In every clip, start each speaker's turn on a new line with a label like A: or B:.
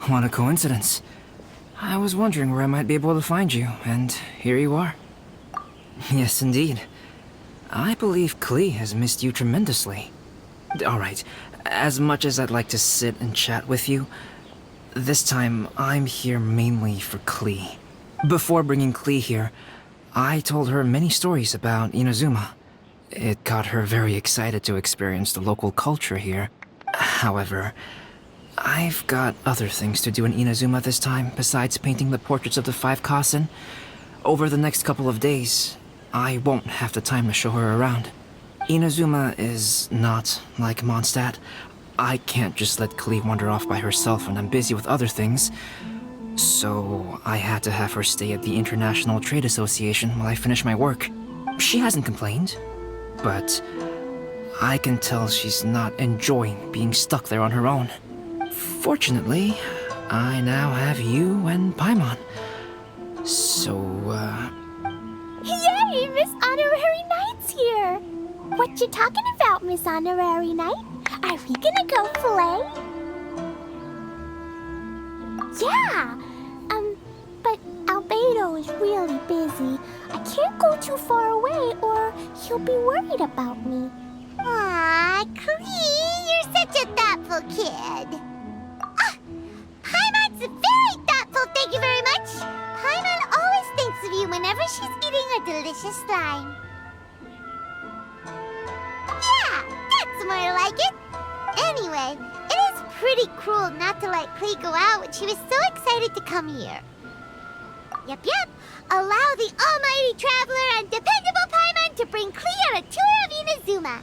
A: What a coincidence. I was wondering where I might be able to find you, and here you are. Yes, indeed. I believe Kleeeeee has missed you tremendously. Alright, as much as I'd like to sit and chat with you, this time I'm here mainly for Kleeeeee. Before bringing Kleeeeee here, I told her many stories about Inazuma. It got her very excited to experience the local culture here. However, I've got other things to do in Inazuma this time besides painting the portraits of the 5 Kasen. Over the next couple of days, I won't have the time to show her around. Inazuma is not like Mondstadt. I can't just let Kleeeeee wander off by herself when I'm busy with other things. So I had to have her stay at the International Trade Association while I finish my work. She hasn't complained, but I can tell she's not enjoying being stuck there on her own. Fortunately, I now have you and Paimon. So,
B: Yay! Miss Honorary Knight's here! What you talking about, Miss Honorary Knight? Are we gonna go play? Yeah! But Albedo is really busy. I can't go too far away or he'll be worried about me.
C: Aw, Kleeeeee, you're such a thoughtful kid. Paimon's very thoughtful, thank you very much. Paimon always thinks of you whenever she's eating a delicious slime. Yeah, that's more like it. Anyway, it is pretty cruel not to let Kleeeeee go out when she was so excited to come here. Yep. Allow the almighty traveler and dependable Paimon to bring Kleeeeee on a tour of Inazuma.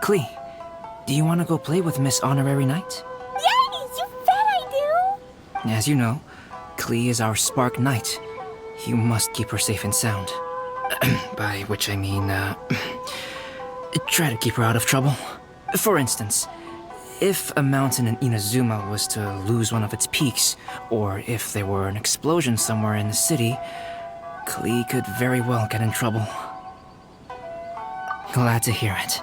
A: Kleeeeee, do you want to go play with Miss Honorary Knight?
B: Yay! You bet I do!
A: As you know, Kleeeeee is our Spark Knight. You must keep her safe and sound. By which I mean, try to keep her out of trouble. For instance, if a mountain in Inazuma was to lose one of its peaks, or if there were an explosion somewhere in the city, Kleeeeee could very well get in trouble. Glad to hear it.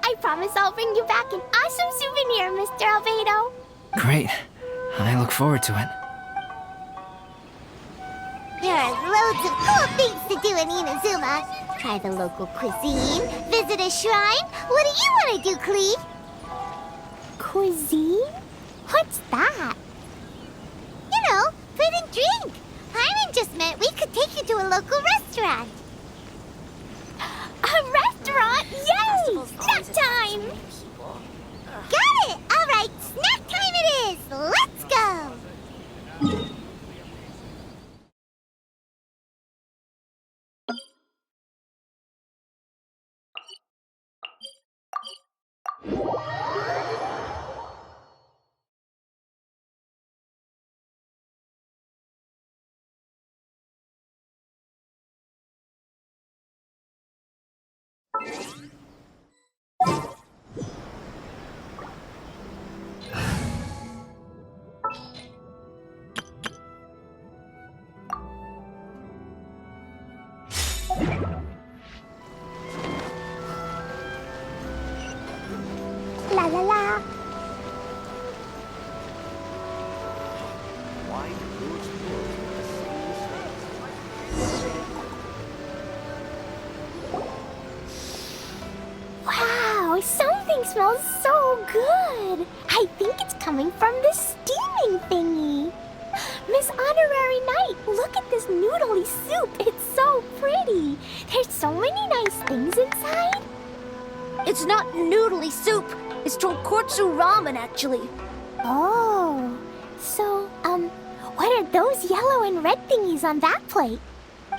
B: I promise I'll bring you back an awesome souvenir, Mr. Albedo.
A: Great. I look forward to it.
C: There are loads of cool things to do in Inazuma. Try the local cuisine, visit a shrine. What do you want to do, Kleeeeee?
B: Cuisine? What's that?
C: You know, food and drink. Paimon just meant we could take you to a local restaurant.
B: A restaurant? Yay! Snack time!
C: Got it! All right, snack time it is. Let's go.
B: La la la. Wow, something smells so good. I think it's coming from this steaming thingy. Miss Honorary Knight, look at this noodly soup. It's so pretty. There's so many nice things inside.
D: It's not noodly soup. It's tonkotsu ramen, actually.
B: Oh, so, what are those yellow and red thingies on that plate?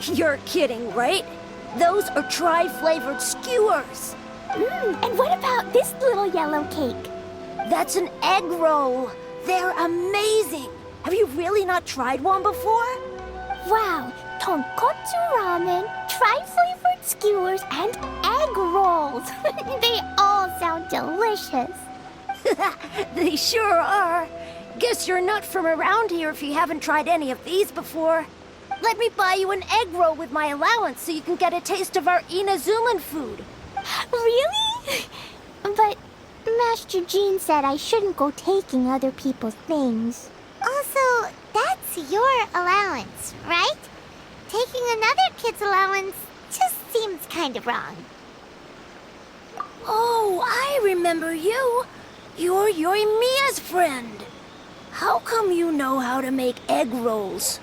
D: You're kidding, right? Those are tri-flavored skewers.
B: And what about this little yellow cake?
D: That's an egg roll. They're amazing. Have you really not tried one before?
B: Wow, tonkotsu ramen, tri-flavored skewers, and egg rolls. They all sound delicious.
D: They sure are. Guess you're not from around here if you haven't tried any of these before. Let me buy you an egg roll with my allowance so you can get a taste of our Inazuman food.
B: Really? But Master Jean said I shouldn't go taking other people's things.
C: Also, that's your allowance, right? Taking another kid's allowance just seems kind of wrong.
D: Oh, I remember you. You're Yoimiya's friend. How come you know how to make egg rolls?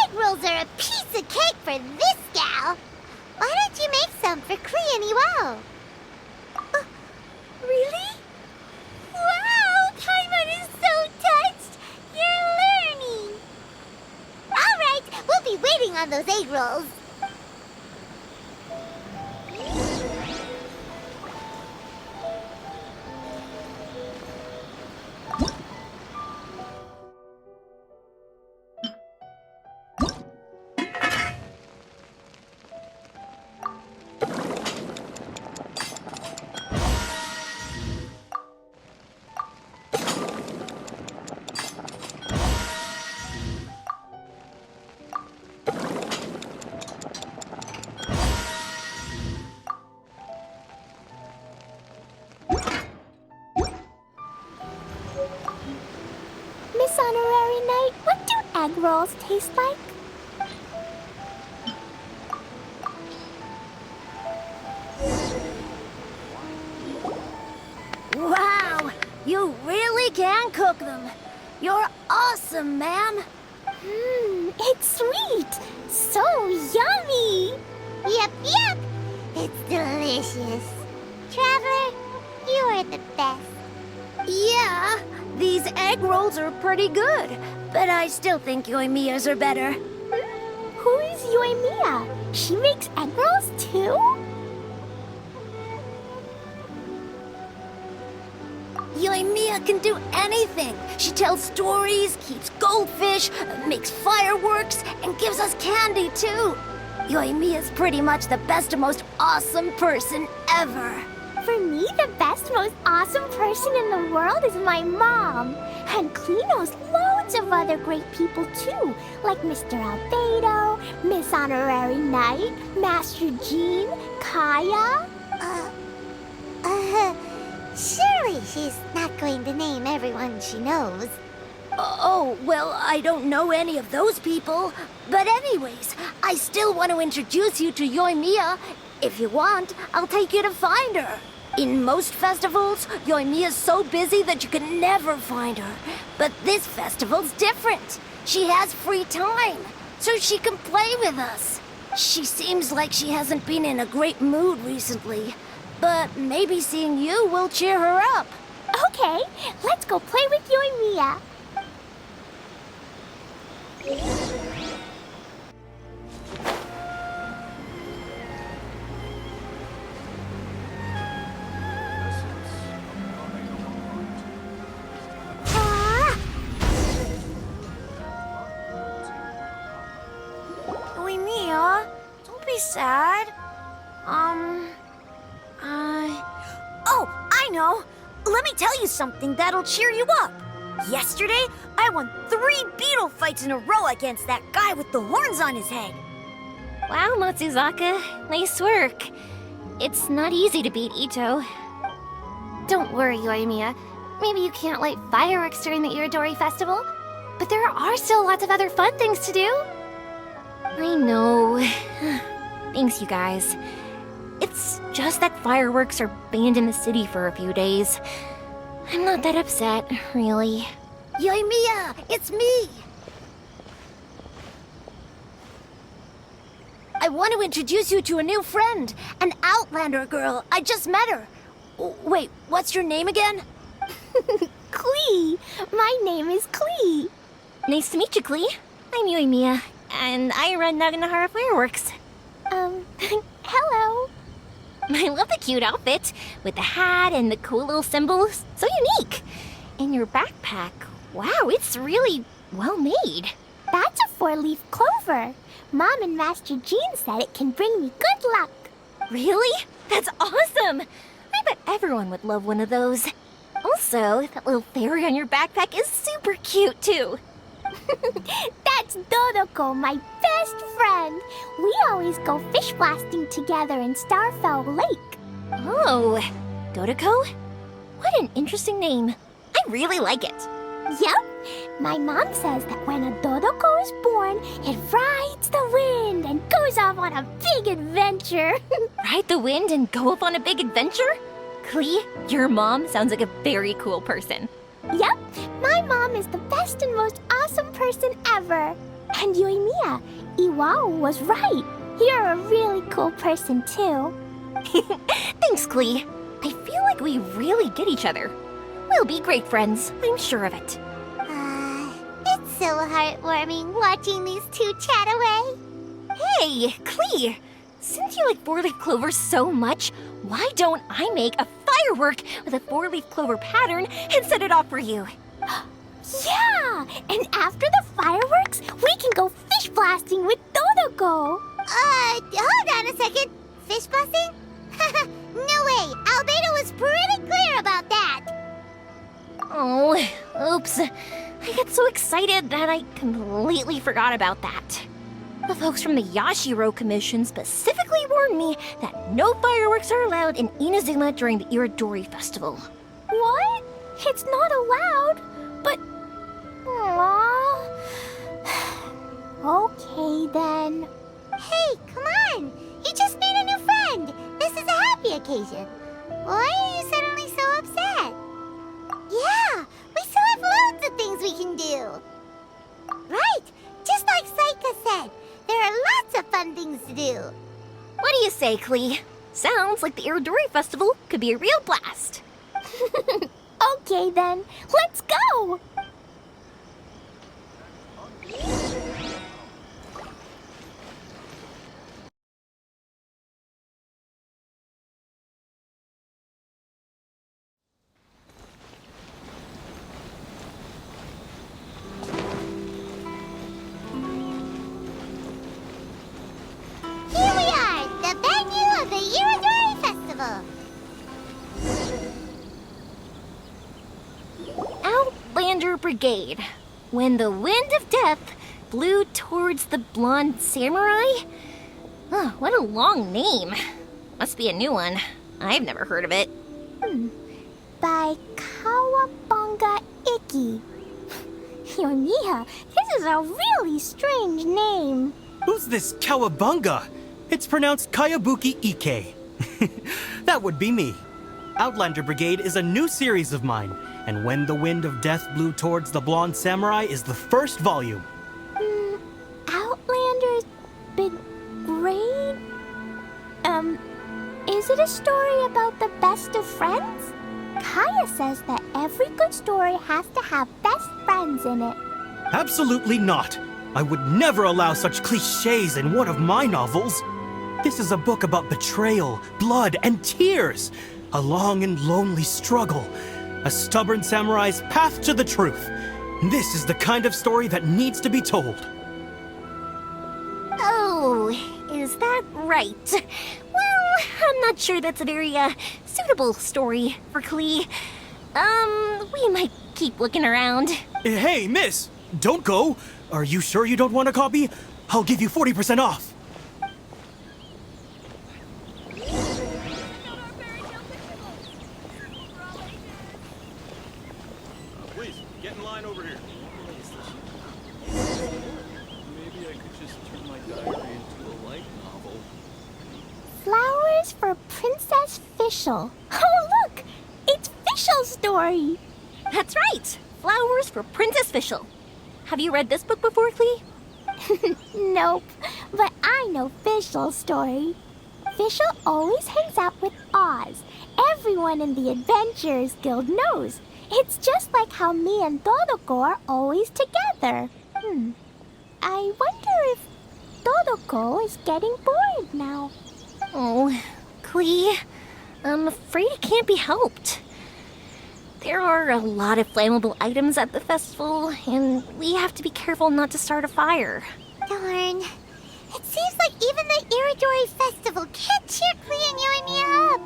C: Egg rolls are a piece of cake for this gal. Why don't you make some for Klee and Iwao? Really? Wow, Paimon is so touched. You're learning. All right, we'll be waiting on those egg rolls.
B: Miss Honorary Knight, what do egg rolls taste like?
D: Wow, you really can cook them. You're awesome, ma'am.
B: It's sweet. So yummy.
C: Yep, yep. It's delicious. Traveler, you are the best.
D: Yeah, these egg rolls are pretty good, but I still think Yoimiya's are better.
B: Who is Yoimiya? She makes egg rolls too?
D: Yoimiya can do anything. She tells stories, keeps goldfish, makes fireworks, and gives us candy too. Yoimiya's pretty much the best and most awesome person ever.
B: For me, the best, most awesome person in the world is my mom. And Klee knows loads of other great people too, like Mr. Albedo, Miss Honorary Knight, Master Jean, Kaya.
C: Surely she's not going to name everyone she knows.
D: Oh, well, I don't know any of those people. But anyways, I still want to introduce you to Yoimiya. If you want, I'll take you to find her. In most festivals, Yoimiya's so busy that you can never find her. But this festival's different. She has free time, so she can play with us. She seems like she hasn't been in a great mood recently. But maybe seeing you will cheer her up.
B: Okay, let's go play with Yoimiya.
D: Yoimiya, don't be sad. Oh, I know. Let me tell you something that'll cheer you up. Yesterday, I won 3 beetle fights in a row against that guy with the horns on his head.
E: Wow, Matsuzaka. Nice work. It's not easy to beat Ito. Don't worry, Yoimiya. Maybe you can't light fireworks during the Iridori Festival, but there are still lots of other fun things to do. I know. Thanks, you guys. It's just that fireworks are banned in the city for a few days. I'm not that upset, really.
D: Yoimiya, it's me. I want to introduce you to a new friend, an Outlander girl. I just met her. Wait, what's your name again?
B: Klee. My name is Klee.
E: Nice to meet you, Klee. I'm Yoimiya, and I run Naganahara Fireworks.
B: Hello.
E: I love the cute outfit, with the hat and the cool little symbols. So unique. And your backpack, wow, it's really well made.
B: That's a 4-leaf clover. Mom and Master Jean said it can bring me good luck.
E: Really? That's awesome! I bet everyone would love one of those. Also, that little fairy on your backpack is super cute, too.
B: That's Dodoko, my best friend. We always go fish blasting together in Starfell Lake.
E: Oh, Dodoko? What an interesting name. I really like it.
B: Yep. My mom says that when a Dodoko is born, it rides the wind and goes off on a big adventure.
E: Ride the wind and go off on a big adventure? Klee, your mom sounds like a very cool person.
B: Yep. My mom is the best and most awesome person ever. And Yoimiya, Iwao was right. You're a really cool person too.
E: Thanks, Klee. I feel like we really get each other. We'll be great friends, I'm sure of it.
C: It's so heartwarming watching these two chat away.
E: Hey, Klee! Since you like four-leaf clover so much, why don't I make a firework with a four-leaf clover pattern and set it off for you?
B: Yeah! And after the fireworks, we can go fish blasting with Dodoko.
C: Hold on a second. Fish busting? No way. Albedo was pretty clear about that.
E: Oh, oops. I got so excited that I completely forgot about that. The folks from the Yashiro Commission specifically warned me that no fireworks are allowed in Inazuma during the Iridori Festival.
B: What? It's not allowed? But... Aww. Okay then.
C: Hey, come on. You just made a new friend. This is a happy occasion. Why are you suddenly so upset? Yeah, we still have loads of things we can do. Right, just like Saika said, there are lots of fun things to do.
E: What do you say, Klee? Sounds like the Iridori Festival could be a real blast.
B: Okay then, let's go!
C: Here we are, the venue of the Iridori Festival.
E: Outlander Brigade. When the wind of death blew towards the blonde samurai? Oh, what a long name. Must be a new one. I've never heard of it.
B: By Kawabunga Iki. Yoimiya, this is a really strange name.
F: Who's this Kawabunga? It's pronounced Kayabuki Ike. That would be me. Outlander Brigade is a new series of mine, and When the Wind of Death Blew Towards the Blonde Samurai is the first volume.
B: Outlander's Big Grade? Is it a story about the best of friends? Kaya says that every good story has to have best friends in it.
F: Absolutely not. I would never allow such cliches in one of my novels. This is a book about betrayal, blood, and tears. A long and lonely struggle. A stubborn samurai's path to the truth. This is the kind of story that needs to be told.
E: Oh, is that right? Well, I'm not sure that's a very, suitable story for Klee. We might keep looking around.
F: Hey, miss! Don't go! Are you sure you don't want a copy? I'll give you 40% off.
G: Please, get in line over here. Maybe I could just turn my diary into a light novel.
B: Flowers for Princess Fischl. Oh, look! It's Fischl's story!
E: That's right! Flowers for Princess Fischl. Have you read this book before, Klee?
B: Nope, but I know Fischl's story. Fischl always hangs out with Oz. Everyone in the Adventurers Guild knows. It's just like how me and Dodoko are always together. I wonder if Dodoko is getting bored now.
E: Oh, Klee, I'm afraid it can't be helped. There are a lot of flammable items at the festival, and we have to be careful not to start a fire.
C: Darn. It seems like even the Iridori Festival can't cheer Klee and Yoimiya up.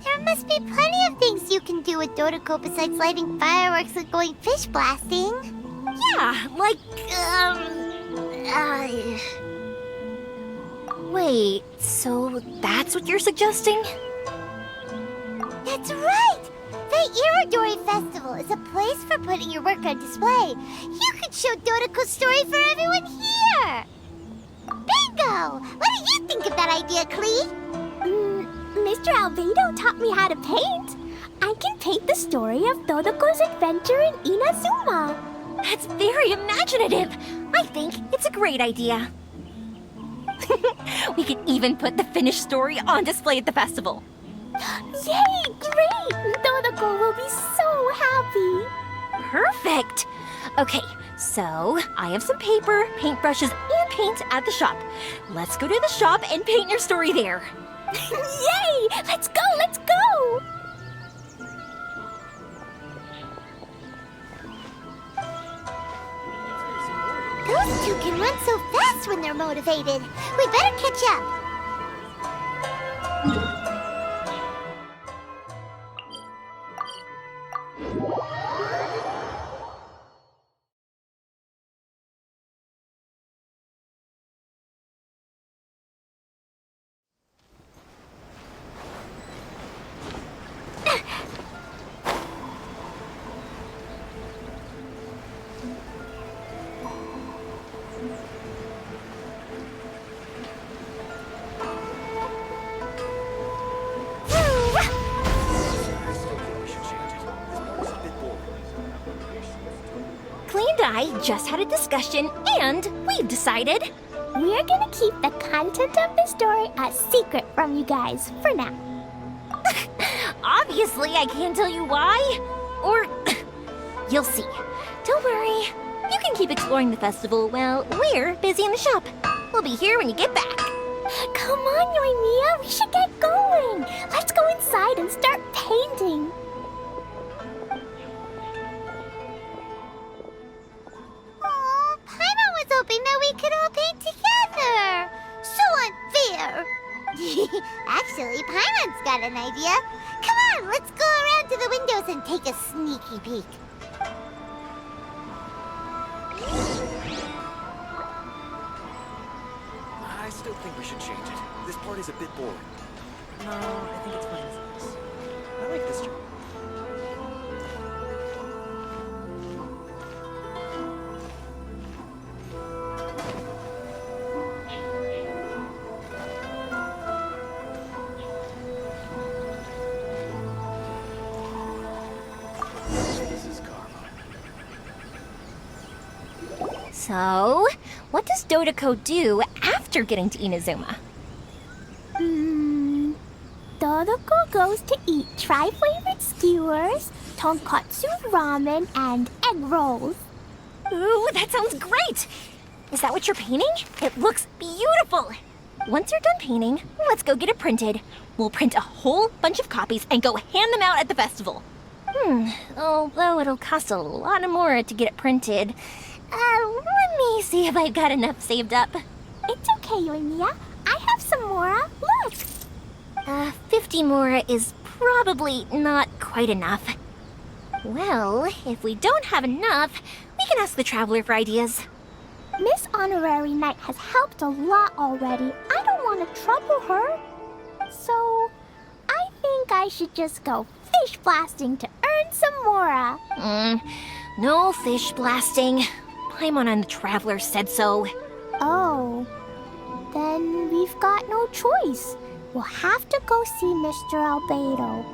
C: There must be plenty of things you can do with Dodoko besides lighting fireworks and going fish blasting.
E: Yeah, like, Wait, so that's what you're suggesting?
C: That's right! The Irodori Festival is a place for putting your work on display. You could show Dodoko's story for everyone here! Bingo! What do you think of that idea, Klee?
B: Mr. Albedo taught me how to paint. I can paint the story of Dodoko's adventure in Inazuma.
E: That's very imaginative. I think it's a great idea. We could even put the finished story on display at the festival.
B: Yay! Great! Dodoko will be so happy.
E: Perfect. Okay, so I have some paper, paintbrushes, and paint at the shop. Let's go to the shop and paint your story there.
B: Yay! Let's go! Let's go!
C: Those two can run so fast when they're motivated. We better catch up.
E: Klee and I just had a discussion, and we've decided.
B: We're gonna keep the content of the story a secret from you guys for now.
E: Obviously, I can't tell you why. Or you'll see. Don't worry. You can keep exploring the festival while we're busy in the shop. We'll be here when you get back.
B: Come on, Yoimiya, we should get going. Let's go inside and start painting.
C: Oh, Paimon was hoping that we could all paint together. So unfair. Actually, Paimon's got an idea. Come on, let's go around to the windows and take a sneaky peek.
H: I still think we should change it. This part is a bit boring. No, I think it's fine as this. I like this job. This is karma.
E: So, what does Dodoko do after getting to Inazuma?
B: Dodoko goes to eat tri-flavored skewers, tonkatsu ramen, and egg rolls.
E: Ooh, that sounds great! Is that what you're painting? It looks beautiful! Once you're done painting, let's go get it printed. We'll print a whole bunch of copies and go hand them out at the festival. Although it'll cost a lot more to get it printed. Let me see if I've got enough saved up.
B: It's okay, Yoimiya. I have some more. Look!
E: 50 more is probably not quite enough. Well, if we don't have enough, we can ask the Traveler for ideas.
B: Miss Honorary Knight has helped a lot already. I don't want to trouble her. So, I think I should just go fish blasting to earn some more.
E: No fish blasting. Paimon and the Traveler said so.
B: Oh, then we've got no choice. We'll have to go see Mr. Albedo.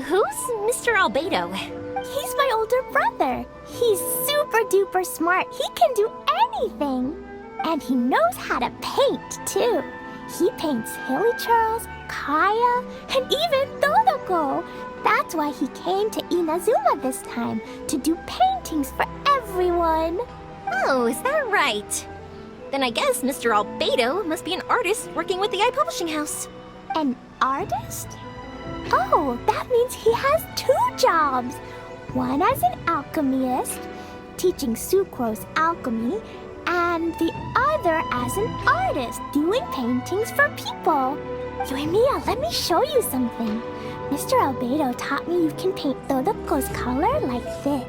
E: Who's Mr. Albedo?
B: He's my older brother. He's super duper smart. He can do anything. And he knows how to paint, too. He paints Hilly Charles, Kaya, and even Dodoko. That's why he came to Inazuma this time, to do paintings for everyone.
E: Oh, is that right? Then I guess Mr. Albedo must be an artist working with the iPublishing House.
B: An artist? Oh, that means he has 2 jobs. One as an alchemist, teaching Sucrose alchemy, and the other as an artist, doing paintings for people. Yoimiya, let me show you something. Mr. Albedo taught me you can paint Dodoko's color like this.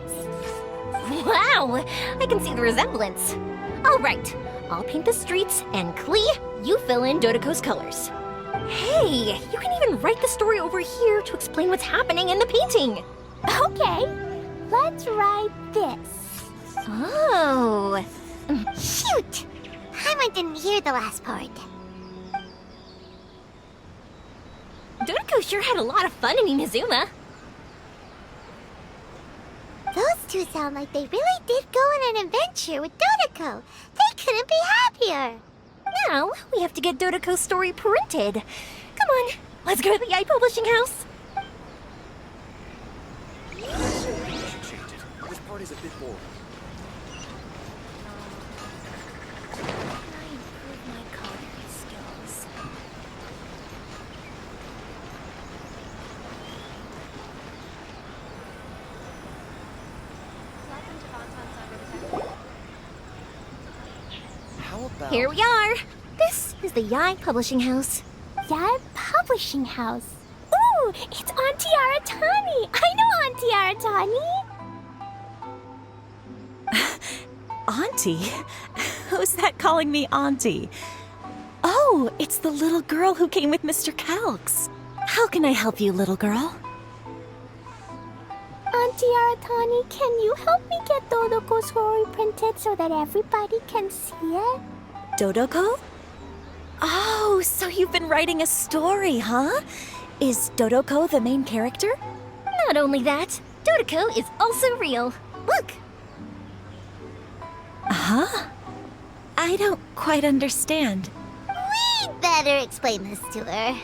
E: Wow, I can see the resemblance. All right, I'll paint the streets, and Klee, you fill in Dodoko's colors. Hey, you can even write the story over here to explain what's happening in the painting.
B: Okay, let's write this.
E: Oh.
C: Shoot! I didn't hear the last part.
E: Dodoko sure had a lot of fun in Inazuma.
C: Those two sound like they really did go on an adventure with Dodoko. They couldn't be happier.
E: Now, we have to get Dodoko's story printed. Come on, let's go to the Yai Publishing House.
H: I think we should change it. This part is a bit boring.
D: I improve my coloring skills.
H: How about...
E: Here we are. This is the Yai Publishing House.
B: Yai Publishing House. Ooh, it's Auntie Aratani. I know Auntie Aratani.
I: Auntie? Who's that calling me Auntie? Oh, it's the little girl who came with Mr. Calx. How can I help you, little girl?
B: Auntie Aratani, can you help me get Dodoko's story printed so that everybody can see it?
I: Dodoko? Oh, so you've been writing a story, huh? Is Dodoko the main character?
E: Not only that, Dodoko is also real. Look.
I: Huh? I don't quite understand.
C: We'd better explain this to her.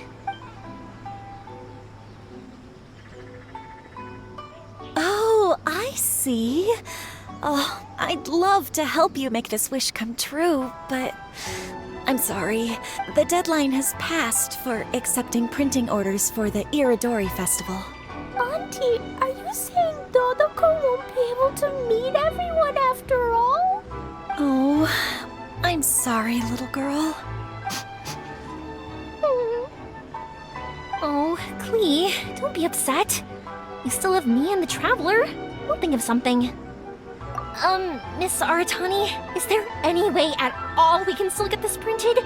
I: Oh, I see. Oh, I'd love to help you make this wish come true, but I'm sorry. The deadline has passed for accepting printing orders for the Iridori Festival.
B: Auntie, are you saying Dodoko won't be able to meet everyone after all?
I: Oh, I'm sorry, little girl.
E: Oh, Klee, don't be upset. You still have me and the Traveler. We'll think of something. Miss Aratani, is there any way at all we can still get this printed?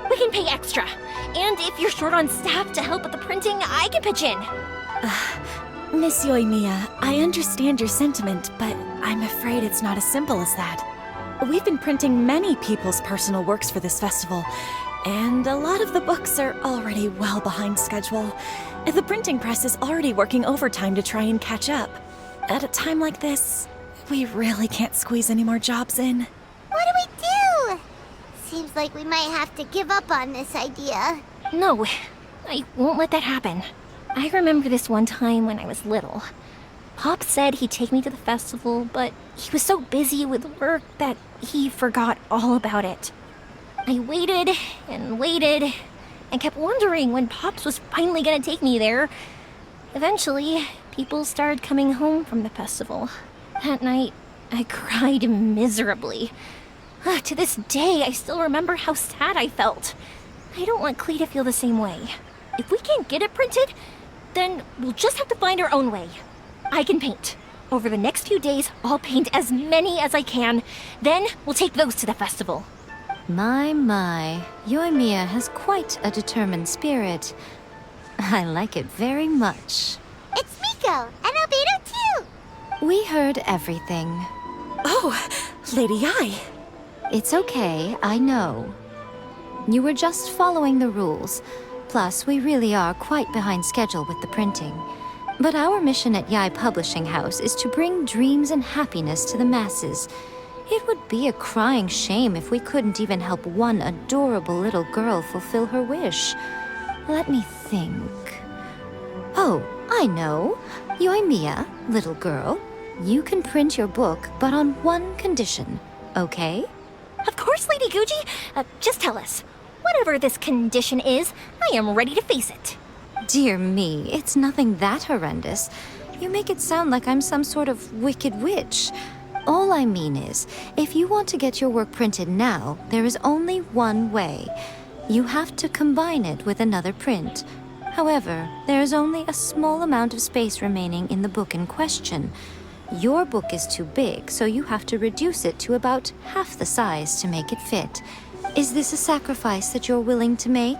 E: We can pay extra. And if you're short on staff to help with the printing, I can pitch in.
I: Miss Yoimiya, I understand your sentiment, but I'm afraid it's not as simple as that. We've been printing many people's personal works for this festival, and a lot of the books are already well behind schedule. The printing press is already working overtime to try and catch up. At a time like this, we really can't squeeze any more jobs in.
C: What do we do? Seems like we might have to give up on this idea.
E: No, I won't let that happen. I remember this one time when I was little. Pop said he'd take me to the festival, but he was so busy with work that he forgot all about it. I waited and waited and kept wondering when Pops was finally gonna take me there. Eventually, people started coming home from the festival. That night, I cried miserably. To this day, I still remember how sad I felt. I don't want Klee to feel the same way. If we can't get it printed, then we'll just have to find our own way. I can paint. Over the next few days, I'll paint as many as I can. Then we'll take those to the festival.
J: My, Yoimiya has quite a determined spirit. I like it very much.
C: It's Miko and Obito too.
J: We heard everything.
I: Oh, Lady Ai.
J: It's okay, I know. You were just following the rules. Plus, we really are quite behind schedule with the printing. But our mission at Yai Publishing House is to bring dreams and happiness to the masses. It would be a crying shame if we couldn't even help one adorable little girl fulfill her wish. Let me think. Oh, I know. Yoimiya, little girl, you can print your book, but on one condition, okay?
E: Of course, Lady Guji. Just tell us. Whatever this condition is, I am ready to face it.
J: Dear me, it's nothing that horrendous. You make it sound like I'm some sort of wicked witch. All I mean is, if you want to get your work printed now, there is only one way. You have to combine it with another print. However, there is only a small amount of space remaining in the book in question. Your book is too big, so you have to reduce it to about half the size to make it fit. Is this a sacrifice that you're willing to make?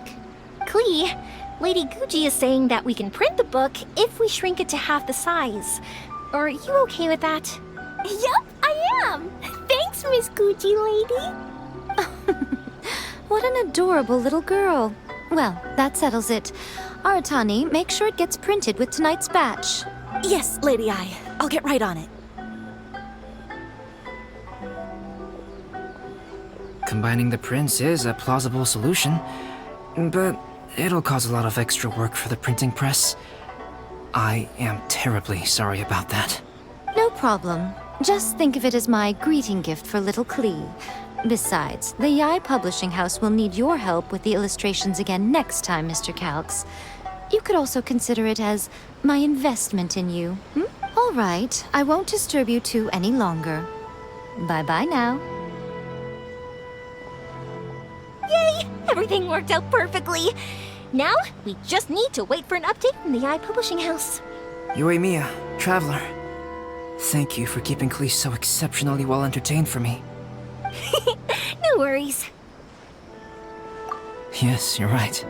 E: Klee, Lady Gucci is saying that we can print the book if we shrink it to half the size. Are you okay with that?
B: Yup, I am. Thanks, Miss Gucci lady.
J: What an adorable little girl. Well, that settles it. Aratani, make sure it gets printed with tonight's batch.
I: Yes, Lady I. I'll get right on it.
A: Combining the prints is a plausible solution, but it'll cause a lot of extra work for the printing press. I am terribly sorry about that.
J: No problem. Just think of it as my greeting gift for little Klee. Besides, the Yai Publishing House will need your help with the illustrations again next time, Mr. Calx. You could also consider it as my investment in you. All right, I won't disturb you two any longer. Bye-bye now.
E: Yay! Everything worked out perfectly. Now, we just need to wait for an update from the Yai Publishing House.
A: Yoimiya, Traveler. Thank you for keeping Klee so exceptionally well entertained for me.
E: No worries.
A: Yes, you're right.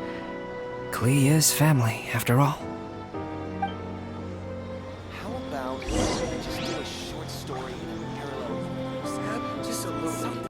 A: Klee is family, after all.
H: How about we just do a short story in a parallel universe? Just a little something.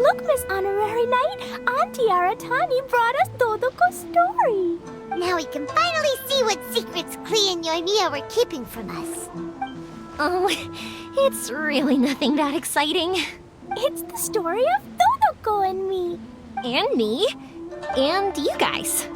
B: Look, Miss Honorary Knight, Auntie Aratani brought us Dodoko's story.
C: Now we can finally see what secrets Klee and Yoimiya were keeping from us.
E: Oh, it's really nothing that exciting.
B: It's the story of Dodoko and me.
E: And me. And you guys.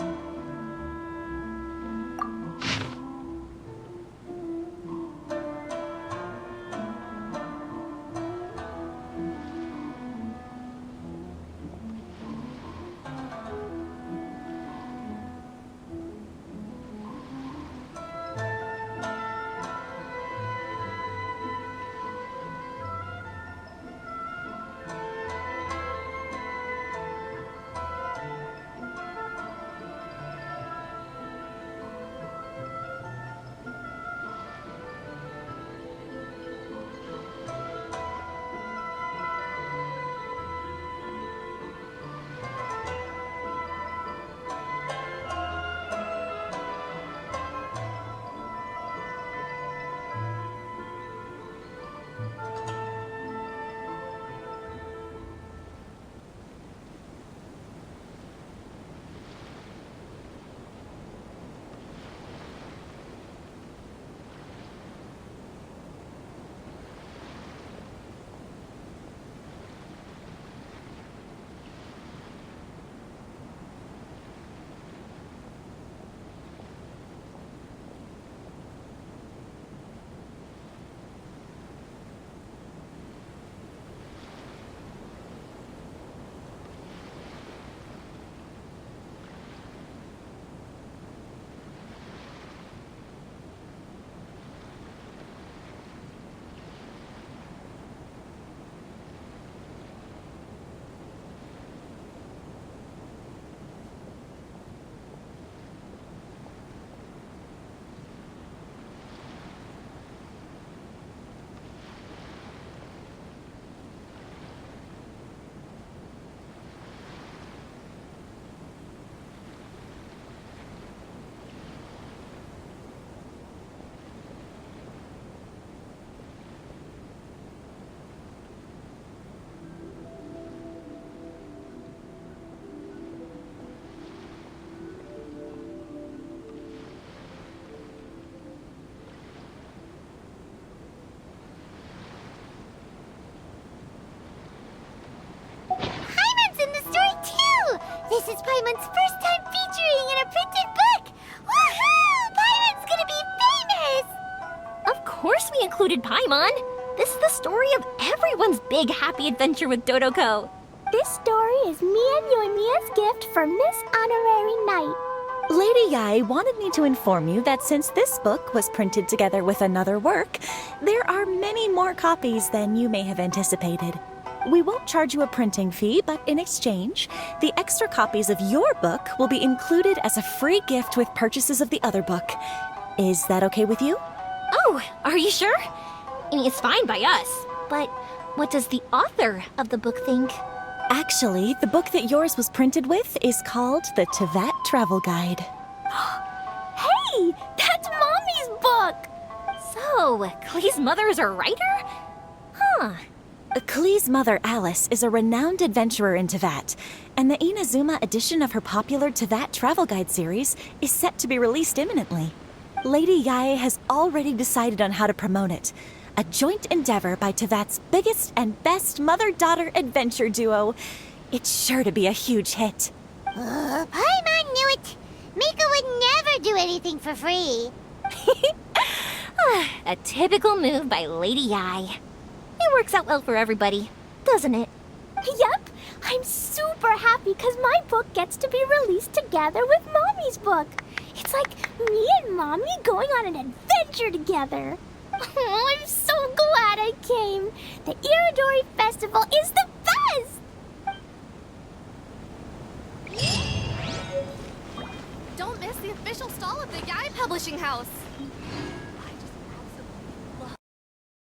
C: This is Paimon's first time featuring in a printed book! Woohoo! Paimon's gonna be famous!
E: Of course we included Paimon. This is the story of everyone's big happy adventure with Dodoko.
B: This story is me and Yoimiya's gift for Miss Honorary Knight.
I: Lady Yai wanted me to inform you that since this book was printed together with another work, there are many more copies than you may have anticipated. We won't charge you a printing fee, but in exchange, the extra copies of your book will be included as a free gift with purchases of the other book. Is that okay with you?
E: Oh, are you sure? I mean, it's fine by us. But what does the author of the book think?
I: Actually, the book that yours was printed with is called the Tevat Travel Guide.
B: Hey, that's Mommy's book!
E: So, Klee's mother is a writer? Huh.
I: Klee's mother, Alice, is a renowned adventurer in Tevat, and the Inazuma edition of her popular Tevat Travel Guide series is set to be released imminently. Lady Yae has already decided on how to promote it. A joint endeavor by Tevat's biggest and best mother-daughter adventure duo. It's sure to be a huge hit.
C: Paimon knew it! Mika would never do anything for free.
E: A typical move by Lady Yai. It works out well for everybody, doesn't it?
B: Yep, I'm super happy because my book gets to be released together with Mommy's book. It's like me and Mommy going on an adventure together. Oh, I'm so glad I came. The Iridori Festival is the best!
K: Don't miss the official stall of the Yai Publishing House.